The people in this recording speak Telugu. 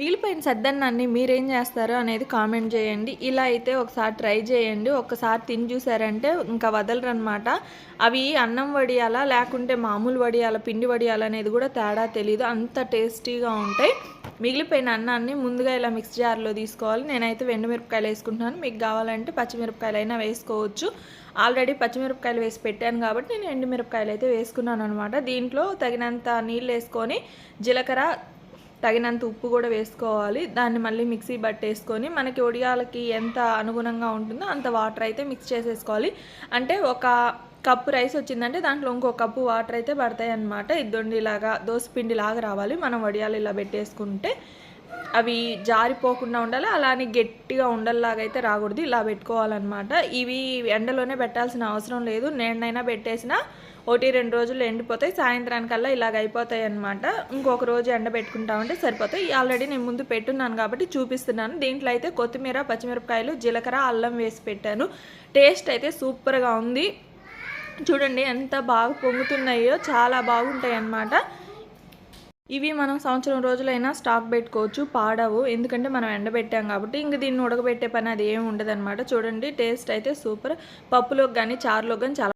మిగిలిపోయిన సద్దన్నాన్ని మీరేం చేస్తారో అనేది కామెంట్ చేయండి. ఇలా అయితే ఒకసారి ట్రై చేయండి. ఒక్కసారి తిని చూసారంటే ఇంకా వదలరనమాట. అవి అన్నం వడియాలా లేకుంటే మామూలు వడియాల పిండి వడియాల అనేది కూడా తేడా తెలీదు. అంత టేస్టీగా ఉంటాయి. మిగిలిపోయిన అన్నాన్ని ముందుగా ఇలా మిక్స్ జార్లో తీసుకోవాలి. నేనైతే ఎండుమిరపకాయలు వేసుకుంటున్నాను. మీకు కావాలంటే పచ్చిమిరపకాయలు అయినా వేసుకోవచ్చు. ఆల్రెడీ పచ్చిమిరపకాయలు వేసి పెట్టాను కాబట్టి నేను ఎండుమిరపకాయలు అయితే వేసుకున్నాను అనమాట. దీంట్లో తగినంత నీళ్ళు వేసుకొని జీలకర్ర తగినంత ఉప్పు కూడా వేసుకోవాలి. దాన్ని మళ్ళీ మిక్సీ పట్టేసుకొని మనకి ఒడియాలకి ఎంత అనుగుణంగా ఉంటుందో అంత వాటర్ అయితే మిక్స్ చేసేసుకోవాలి. అంటే ఒక కప్పు రైస్ వచ్చిందంటే దాంట్లో ఇంకో కప్పు వాటర్ అయితే పడతాయి అన్నమాట. ఇద్దొండిలాగా దోసపిండిలాగా రావాలి. మనం వడియాలు ఇలా పెట్టేసుకుంటే అవి జారిపోకుండా ఉండాలి. అలానే గట్టిగా ఉండల్లాగా అయితే రాకూడదు. ఇలా పెట్టుకోవాలన్నమాట. ఇవి ఎండలోనే పెట్టాల్సిన అవసరం లేదు. నేనైనా పెట్టేసిన 1-2 రోజులు ఎండిపోతాయి. సాయంత్రానికల్లా ఇలాగ అయిపోతాయి అన్నమాట. ఇంకొక రోజు ఎండబెట్టుకుంటామంటే సరిపోతాయి. ఆల్రెడీ నేను ముందు పెట్టున్నాను కాబట్టి చూపిస్తున్నాను. దీంట్లో అయితే కొత్తిమీర, పచ్చిమిరపకాయలు, జీలకర్ర, అల్లం వేసి పెట్టాను. టేస్ట్ అయితే సూపర్గా ఉంది. చూడండి ఎంత బాగా పొంగుతున్నాయో, చాలా బాగుంటాయి అన్నమాట. ఇవి మనం సంవత్సరం రోజులైనా స్టాక్ పెట్టుకోవచ్చు, పాడవు. ఎందుకంటే మనం ఎండబెట్టాం కాబట్టి. ఇంక దీన్ని ఉడకబెట్టే పని అది ఏమి ఉండదన్నమాట. చూడండి టేస్ట్ అయితే సూపర్. పప్పులోకి కానీ చారులోకి కానీ చాలా